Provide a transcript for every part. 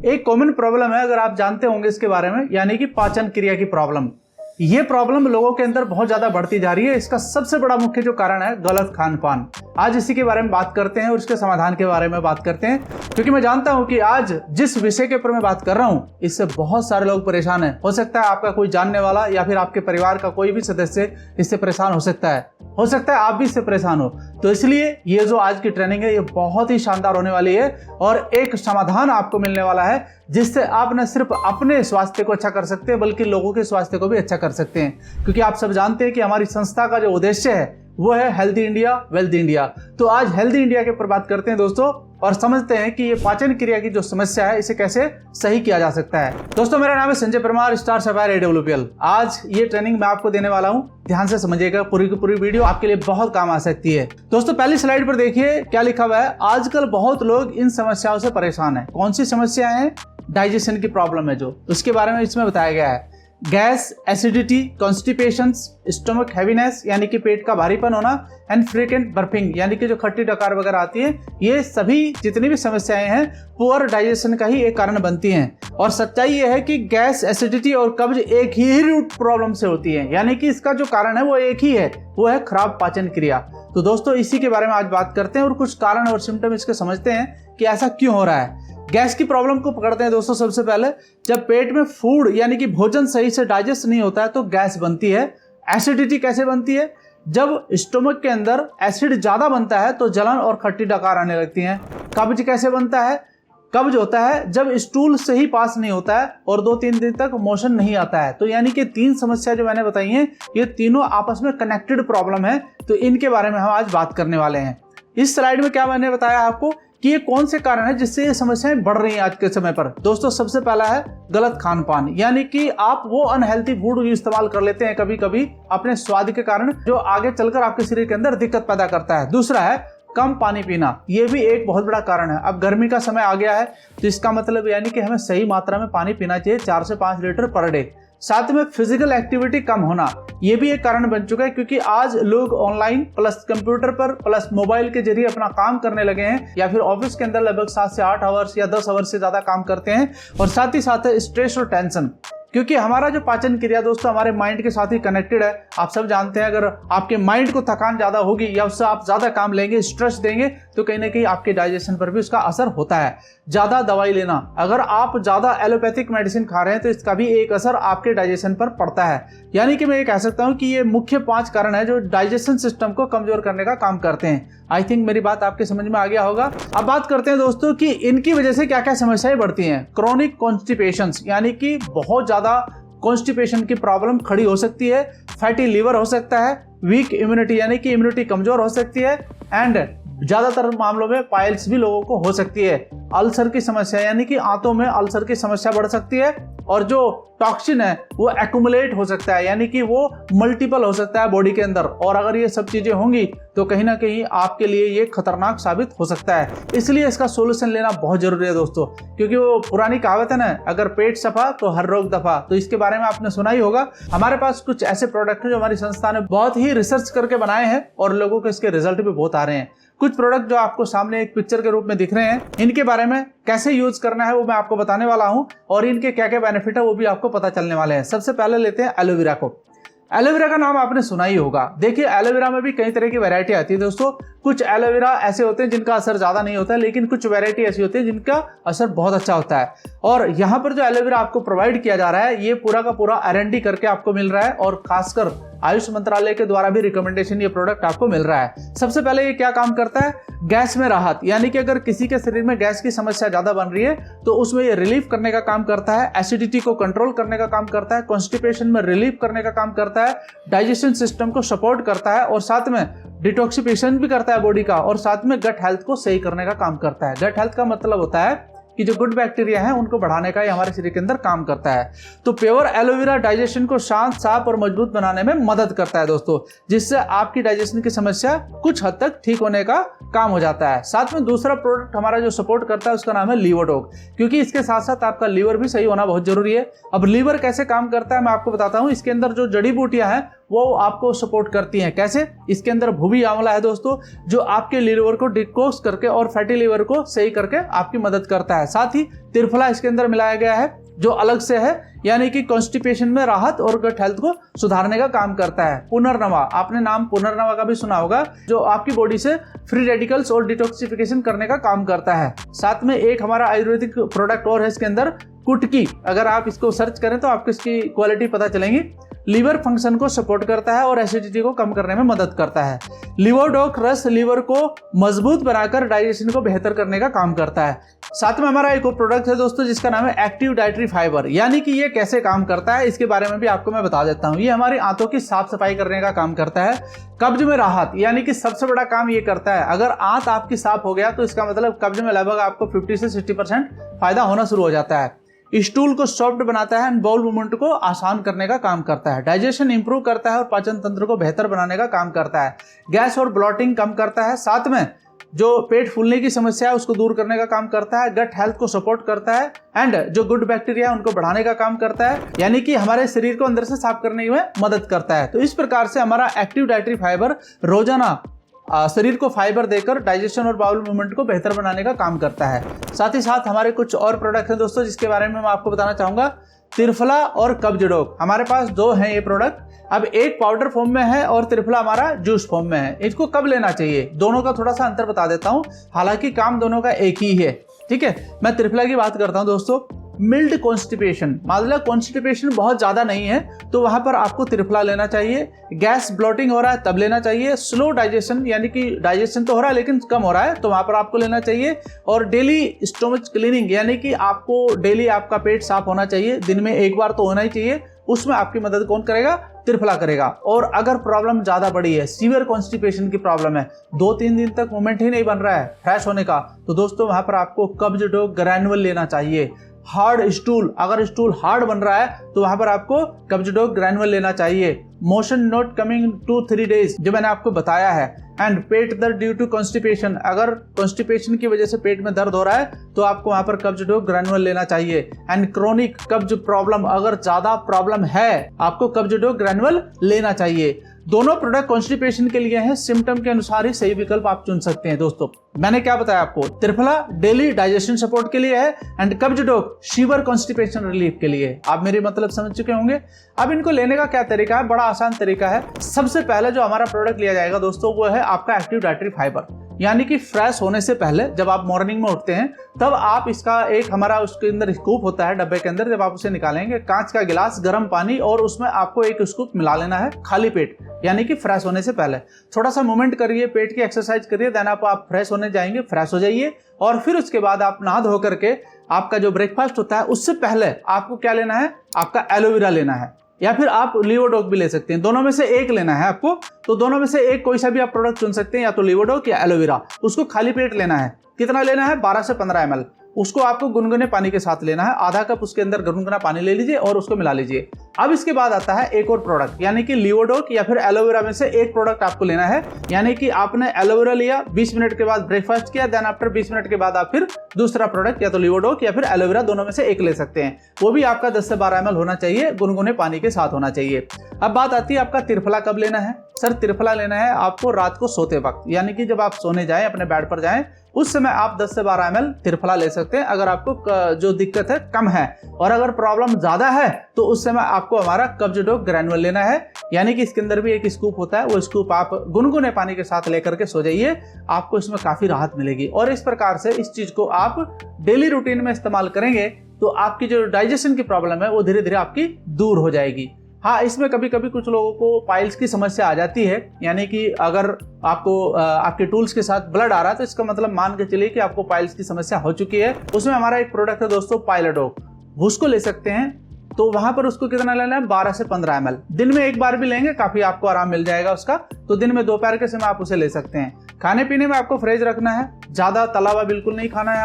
एक common problem है, अगर आप जानते होंगे इसके बारे में, यानी कि पाचन क्रिया की प्रॉब्लम। ये प्रॉब्लम लोगों के अंदर बहुत ज्यादा बढ़ती जा रही है। इसका सबसे बड़ा मुख्य जो कारण है गलत खान पान। आज इसी के बारे में बात करते हैं और इसके समाधान के बारे में बात करते हैं, क्योंकि मैं जानता हूं कि आज जिस विषय के ऊपर मैं बात कर रहा हूं इससे बहुत सारे लोग परेशान हैं। हो सकता है आपका कोई जानने वाला या फिर आपके परिवार का कोई भी सदस्य इससे परेशान हो सकता है आप भी इससे परेशान हो। तो इसलिए ये जो आज की ट्रेनिंग है ये बहुत ही शानदार होने वाली है और एक समाधान आपको मिलने वाला है, जिससे आप न सिर्फ अपने स्वास्थ्य को अच्छा कर सकते हैं बल्कि लोगों के स्वास्थ्य को भी अच्छा कर सकते हैं। क्योंकि आप सब जानते हैं कि हमारी संस्था का जो उद्देश्य है वो है हेल्दी इंडिया वेल्दी इंडिया। तो आज हेल्दी इंडिया के ऊपर बात करते हैं दोस्तों, और समझते हैं कि ये पाचन क्रिया की जो समस्या है इसे कैसे सही किया जा सकता है। दोस्तों मेरा नाम है Sanjay Parmar, star sapphire AWPL। आज ये ट्रेनिंग मैं आपको देने वाला हूं, ध्यान से समझिएगा, पूरी की पूरी वीडियो आपके लिए बहुत काम आ सकती है। दोस्तों पहली स्लाइड पर देखिए क्या लिखा हुआ है। आजकल बहुत लोग इन समस्याओं से परेशान है। कौन सी समस्याएं हैं? डाइजेशन की प्रॉब्लम है जो, उसके बारे में इसमें बताया गया है। Gas, acidity, constipation, stomach heaviness यानी कि पेट का भारीपन होना, एंड फ्रीक्वेंट बर्पिंग यानी कि जो खट्टी डकार वगैरह आती है, ये सभी जितनी भी समस्याएं हैं पुअर डाइजेशन का ही एक कारण बनती हैं। और सच्चाई ये है कि गैस, एसिडिटी और कब्ज एक ही रूट प्रॉब्लम से होती है, यानी कि इसका जो कारण है वो एक ही है, वो है खराब पाचन क्रिया। तो दोस्तों इसी के बारे में आज बात करते हैं और कुछ कारण और सिम्टम इसके समझते हैं कि ऐसा क्यों हो रहा है। गैस की प्रॉब्लम को पकड़ते हैं दोस्तों। सबसे पहले जब पेट में फूड यानी कि भोजन सही से डाइजेस्ट नहीं होता है तो गैस बनती है। एसिडिटी कैसे बनती है? जब स्टोमक के अंदर एसिड ज्यादा बनता है तो जलन और खट्टी डकार आने लगती हैं। कब्ज कैसे बनता है? कब्ज होता है जब स्टूल से ही पास नहीं होता है और 2-3 दिन तक मोशन नहीं आता है। तो यानी कि 3 समस्या जो मैंने बताई हैं ये तीनों आपस में कनेक्टेड प्रॉब्लम है, तो इनके बारे में हम आज बात करने वाले हैं। इस स्लाइड में क्या मैंने बताया आपको कि ये कौन से कारण है जिससे ये समस्याएं बढ़ रही हैं आज के समय पर। दोस्तों सबसे पहला है गलत खान पान, यानी कि आप वो अनहेल्थी फूड इस्तेमाल कर लेते हैं कभी कभी अपने स्वाद के कारण, जो आगे चलकर आपके शरीर के अंदर दिक्कत पैदा करता है। दूसरा है कम पानी पीना, ये भी एक बहुत बड़ा कारण है। अब गर्मी का समय आ गया है तो इसका मतलब यानी कि हमें सही मात्रा में पानी पीना चाहिए, 4 से 5 लीटर पर डे। साथ में फिजिकल एक्टिविटी कम होना, ये भी एक कारण बन चुका है, क्योंकि आज लोग ऑनलाइन प्लस कंप्यूटर पर प्लस मोबाइल के जरिए अपना काम करने लगे हैं, या फिर ऑफिस के अंदर लगभग 7 से 8 आवर्स या 10 आवर्स से ज्यादा काम करते हैं। और साथ ही साथ स्ट्रेस और टेंशन, क्योंकि हमारा जो पाचन क्रिया दोस्तों हमारे माइंड के साथ ही कनेक्टेड है। आप सब जानते हैं अगर आपके माइंड को थकान ज्यादा होगी या उससे आप ज्यादा काम लेंगे, स्ट्रेस देंगे, तो कहीं ना कहीं आपके डाइजेशन पर भी उसका असर होता है। ज्यादा दवाई लेना, अगर आप ज्यादा एलोपैथिक मेडिसिन खा रहे हैं तो इसका भी एक असर आपके डाइजेशन पर पड़ता है। यानी कि मैं ये कह सकता हूं कि ये मुख्य 5 कारण है जो डाइजेशन सिस्टम को कमजोर करने का काम करते हैं। आई थिंक मेरी बात आपके समझ में आ गया होगा। अब बात करते हैं दोस्तों कि इनकी वजह से क्या क्या समस्याएं बढ़ती हैं। क्रोनिक कॉन्स्टिपेशन, यानी कि बहुत ज्यादा कॉन्स्टिपेशन की प्रॉब्लम खड़ी हो सकती है। फैटी लीवर हो सकता है। वीक इम्यूनिटी यानी कि इम्यूनिटी कमजोर हो सकती है। एंड ज्यादातर मामलों में पाइल्स भी लोगों को हो सकती है। अल्सर की समस्या यानी कि आंतों में अल्सर की समस्या बढ़ सकती है। और जो टॉक्सिन है वो एक्यूमुलेट हो सकता है, यानी कि वो मल्टीपल हो सकता है बॉडी के अंदर। और अगर ये सब चीजें होंगी तो कहीं ना कहीं आपके लिए ये खतरनाक साबित हो सकता है। इसलिए इसका सोल्यूशन लेना बहुत जरूरी है दोस्तों, क्योंकि वो पुरानी कहावत है ना, अगर पेट सफा तो हर रोग दफा। तो इसके बारे में आपने सुना ही होगा। हमारे पास कुछ ऐसे प्रोडक्ट हैं जो हमारी संस्था ने बहुत ही रिसर्च करके बनाए हैं और लोगों को इसके रिजल्ट भी बहुत आ रहे हैं। कुछ प्रोडक्ट जो आपको सामने एक पिक्चर के रूप में दिख रहे हैं, इनके बारे में कैसे यूज करना है वो मैं आपको बताने वाला हूं, और इनके क्या क्या बेनिफिट है वो भी आपको पता चलने वाले हैं। सबसे पहले लेते हैं एलोवेरा को। एलोवेरा का नाम आपने सुना ही होगा। देखिए एलोवेरा में भी कई तरह की वैरायटी आती है दोस्तों। कुछ एलोवेरा ऐसे होते हैं जिनका असर ज्यादा नहीं होता है, लेकिन कुछ वैरायटी ऐसी होती है जिनका असर बहुत अच्छा होता है। और यहाँ पर जो एलोवेरा आपको प्रोवाइड किया जा रहा है ये पूरा का पूरा R&D करके आपको मिल रहा है, और खासकर आयुष मंत्रालय के द्वारा भी रिकमेंडेशन ये प्रोडक्ट आपको मिल रहा है। सबसे पहले ये क्या काम करता है? गैस में राहत, यानी कि अगर किसी के शरीर में गैस की समस्या ज्यादा बन रही है तो उसमें ये रिलीफ करने का काम करता है। एसिडिटी को कंट्रोल करने का काम करता है। कॉन्स्टिपेशन में रिलीफ करने का काम करता है। डाइजेशन सिस्टम को सपोर्ट करता है, और साथ में डिटॉक्सिफिकेशन भी करता है बॉडी का, और साथ में गट हेल्थ को सही करने का काम करता है। गट हेल्थ का मतलब होता है कि जो गुड बैक्टीरिया है उनको बढ़ाने का ये हमारे शरीर के अंदर काम करता है। तो प्योर एलोवेरा डाइजेशन को शांत, साफ और मजबूत बनाने में मदद करता है दोस्तों, जिससे आपकी डाइजेशन की समस्या कुछ हद तक ठीक होने का काम हो जाता है। साथ में दूसरा प्रोडक्ट हमारा जो सपोर्ट करता है उसका नाम है लीवरडॉग, क्योंकि इसके साथ साथ आपका लीवर भी सही होना बहुत जरूरी है। अब लीवर कैसे काम करता है मैं आपको बताता हूँ। इसके अंदर जो जड़ी बूटियां हैं वो आपको सपोर्ट करती हैं। कैसे? इसके अंदर भुवी आंवला है दोस्तों, जो आपके लीवर को डिटॉक्स करके और फैटी लीवर को सही करके आपकी मदद करता है। साथ ही त्रिफला इसके अंदर मिलाया गया है जो अलग से है, यानी कि कॉन्स्टिपेशन में राहत और गट हेल्थ को सुधारने का काम करता है। पुनर्नवा, आपने नाम पुनर्नवा का भी सुना होगा, जो आपकी बॉडी से फ्री रेडिकल्स और डिटॉक्सिफिकेशन करने का काम करता है। साथ में एक हमारा आयुर्वेदिक प्रोडक्ट और है इसके अंदर, कुटकी। अगर आप इसको सर्च करें तो आपको इसकी क्वालिटी पता चलेंगी। लीवर फंक्शन को सपोर्ट करता है और एसिडिटी को कम करने में मदद करता है। लिवोडोक रस लीवर को मजबूत बनाकर डाइजेशन को बेहतर करने का काम करता है। साथ में हमारा एक और प्रोडक्ट है दोस्तों जिसका नाम है एक्टिव डाइटरी फाइबर, यानी कि ये कैसे काम करता है इसके बारे में भी आपको मैं बता देता हूँ। ये हमारी आंतों की साफ सफाई करने का काम करता है। कब्ज में राहत, यानी कि सबसे बड़ा काम ये करता है। अगर आंत आपकी साफ हो गया तो इसका मतलब कब्ज में लगभग आपको 50 से 60% फायदा होना शुरू हो जाता है। स्टूल को सॉफ्ट बनाता है एंड बाउल मूवमेंट को आसान करने का काम करता है। डाइजेशन इंप्रूव करता है और पाचन तंत्र को बेहतर बनाने का काम करता है। गैस और ब्लॉटिंग कम करता है। साथ में जो पेट फूलने की समस्या है उसको दूर करने का काम करता है। गट हेल्थ को सपोर्ट करता है एंड जो गुड बैक्टीरिया है उनको बढ़ाने का काम करता है, यानी कि हमारे शरीर को अंदर से साफ करने में मदद करता है। तो इस प्रकार से हमारा एक्टिव डाइटरी फाइबर रोजाना शरीर को फाइबर देकर डाइजेशन और बाउल मूवमेंट को बेहतर बनाने का काम करता है। साथ ही साथ हमारे कुछ और प्रोडक्ट हैं दोस्तों जिसके बारे में मैं आपको बताना चाहूंगा। त्रिफला और कब्जडोक, हमारे पास दो हैं ये प्रोडक्ट। अब एक पाउडर फॉर्म में है और त्रिफला हमारा जूस फॉर्म में है। इसको कब लेना चाहिए, दोनों का थोड़ा सा अंतर बता देता हूं, हालांकि काम दोनों का एक ही है। ठीक है, मैं त्रिफला की बात करता हूं दोस्तों। मिल्ड कॉन्स्टिपेशन, मतलब कॉन्स्टिपेशन बहुत ज्यादा नहीं है तो वहां पर आपको त्रिफला लेना चाहिए। गैस ब्लॉटिंग हो रहा है तब लेना चाहिए। स्लो डाइजेशन, यानी कि डाइजेशन तो हो रहा है लेकिन कम हो रहा है, तो वहां पर आपको लेना चाहिए। और डेली स्टोमच क्लीनिंग, यानी कि आपको डेली आपका पेट साफ होना चाहिए, दिन में एक बार तो होना ही चाहिए। उसमें आपकी मदद कौन करेगा? त्रिफला करेगा। और अगर प्रॉब्लम ज्यादा बड़ी है, सीवियर कॉन्स्टिपेशन की प्रॉब्लम है, 2-3 दिन तक मूवमेंट ही नहीं बन रहा है फ्रेश होने का, तो दोस्तों वहां पर आपको कब्जडोक ग्रैनुअल लेना चाहिए। हार्ड स्टूल, अगर स्टूल हार्ड बन रहा है तो वहां पर आपको कब्जडोक ग्रैनुअल लेना चाहिए। मोशन नॉट कमिंग 2-3 डेज, जो मैंने आपको बताया है। एंड पेट दर्द ड्यू टू कॉन्स्टिपेशन, अगर कॉन्स्टिपेशन की वजह से पेट में दर्द हो रहा है तो आपको वहां पर कब्जडोक ग्रैनुअल लेना चाहिए। एंड क्रोनिक कब्ज प्रॉब्लम, अगर ज्यादा प्रॉब्लम है आपको कब्जडोक ग्रैनुअल लेना चाहिए। दोनों प्रोडक्ट कॉन्स्टिपेशन के लिए हैं, सिम्टम के अनुसार ही सही विकल्प आप चुन सकते हैं। दोस्तों मैंने क्या बताया आपको, त्रिफला डेली डाइजेशन सपोर्ट के लिए है एंड कब्जडोक सीवियर कॉन्स्टिपेशन रिलीफ के लिए। आप मेरी मतलब समझ चुके होंगे। अब इनको लेने का क्या तरीका है? बड़ा आसान तरीका है। सबसे पहले जो हमारा प्रोडक्ट लिया जाएगा दोस्तों वो है आपका एक्टिव डाइटरी फाइबर, यानी कि फ्रेश होने से पहले जब आप मॉर्निंग में उठते हैं तब आप इसका एक हमारा उसके अंदर स्कूप होता है डब्बे के अंदर, जब आप उसे निकालेंगे कांच का गिलास गर्म पानी और उसमें आपको एक स्कूप मिला लेना है खाली पेट, यानी कि फ्रेश होने से पहले। थोड़ा सा मूवमेंट करिए, पेट की एक्सरसाइज करिए, देन आप फ्रेश होने जाएंगे, फ्रेश हो जाइए। और फिर उसके बाद आप नहा धो करके आपका जो ब्रेकफास्ट होता है उससे पहले आपको क्या लेना है? आपका एलोवेरा लेना है, या फिर आप लिवोडोक भी ले सकते हैं। दोनों में से एक लेना है आपको, तो दोनों में से एक कोई सा भी आप प्रोडक्ट चुन सकते हैं, या तो लिवोडोक या एलोवेरा। उसको खाली पेट लेना है। कितना लेना है? 12 से 15 ml। उसको आपको गुनगुने पानी के साथ लेना है। आधा कप उसके अंदर गुनगुना पानी ले लीजिए और उसको मिला लीजिए। अब इसके बाद आता है एक और प्रोडक्ट, यानी कि लिवोडोक या फिर एलोवेरा में से एक प्रोडक्ट आपको लेना है। यानी कि आपने एलोवेरा लिया, 20 मिनट के बाद ब्रेकफास्ट किया, देन आफ्टर 20 मिनट के बाद आप फिर दूसरा प्रोडक्ट या तो लिवोडोक या फिर एलोवेरा, दोनों में से एक ले सकते हैं। वो भी आपका 10 से 12 ml होना चाहिए, गुनगुने पानी के साथ होना चाहिए। अब बात आती है आपका त्रिफला कब लेना है। सर त्रिफला लेना है आपको रात को सोते वक्त, यानी कि जब आप सोने जाएं, अपने बेड पर जाएं, उस समय आप 10 से 12 ml त्रिफला ले सकते हैं अगर आपको जो दिक्कत है कम है। और अगर प्रॉब्लम ज्यादा है तो उस समय आपको हमारा कब्जडोक ग्रैनुअल लेना है, यानी कि इसके अंदर भी एक स्कूप होता है, वो स्कूप आप गुनगुने पानी के साथ लेकर के सो जाइए, आपको इसमें काफी राहत मिलेगी। और इस प्रकार से इस चीज को आप डेली रूटीन में इस्तेमाल करेंगे तो आपकी जो डाइजेशन की प्रॉब्लम है वो धीरे धीरे आपकी दूर हो जाएगी। हाँ, इसमें कभी कभी कुछ लोगों को पाइल्स की समस्या आ जाती है, यानी कि अगर आपको आपके टूल्स के साथ ब्लड आ रहा है तो इसका मतलब मान के चलिए कि आपको पाइल्स की समस्या हो चुकी है। उसमें हमारा एक प्रोडक्ट है दोस्तों पाइलोडोक, उसको ले सकते हैं। तो वहां पर उसको कितना लेना है? 12 से 15 ml। दिन में एक बार भी लेंगे काफी आपको आराम मिल जाएगा उसका। तो दिन में दोपहर के समय आप उसे ले सकते हैं। खाने पीने में आपको फ्रेश रखना है, ज्यादा तला हुआ बिल्कुल नहीं खाना है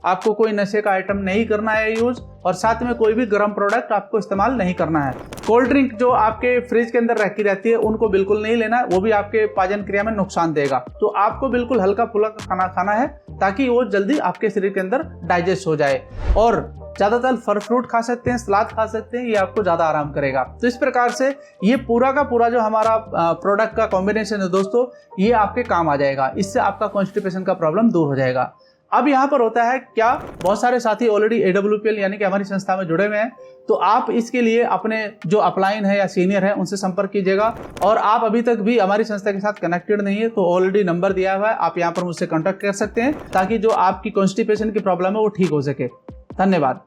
आपको कोई नशे का आइटम नहीं करना है यूज, और साथ में कोई भी गर्म प्रोडक्ट आपको इस्तेमाल नहीं करना है। कोल्ड ड्रिंक जो आपके फ्रिज के अंदर रखी रहती है उनको बिल्कुल नहीं लेना है, वो भी आपके पाचन क्रिया में नुकसान देगा। तो आपको बिल्कुल हल्का फुल्का खाना खाना है ताकि वो जल्दी आपके शरीर के अंदर डाइजेस्ट हो जाए। और ज़्यादातर फल फ्रूट खा सकते हैं, सलाद खा सकते हैं, ये आपको ज़्यादा आराम करेगा। तो इस प्रकार से ये पूरा का पूरा जो हमारा प्रोडक्ट का कॉम्बिनेशन है दोस्तों, ये आपके काम आ जाएगा। इससे आपका कॉन्स्टिपेशन का प्रॉब्लम दूर हो जाएगा। अब यहाँ पर होता है क्या, बहुत सारे साथी ऑलरेडी AWPL यानी कि हमारी संस्था में जुड़े हुए हैं, तो आप इसके लिए अपने जो अपलाइन है या सीनियर है उनसे संपर्क कीजिएगा। और आप अभी तक भी हमारी संस्था के साथ कनेक्टेड नहीं है तो ऑलरेडी नंबर दिया हुआ है, आप यहाँ पर मुझसे कॉन्टैक्ट कर सकते हैं ताकि जो आपकी कॉन्स्टिपेशन की प्रॉब्लम है वो ठीक हो सके। धन्यवाद।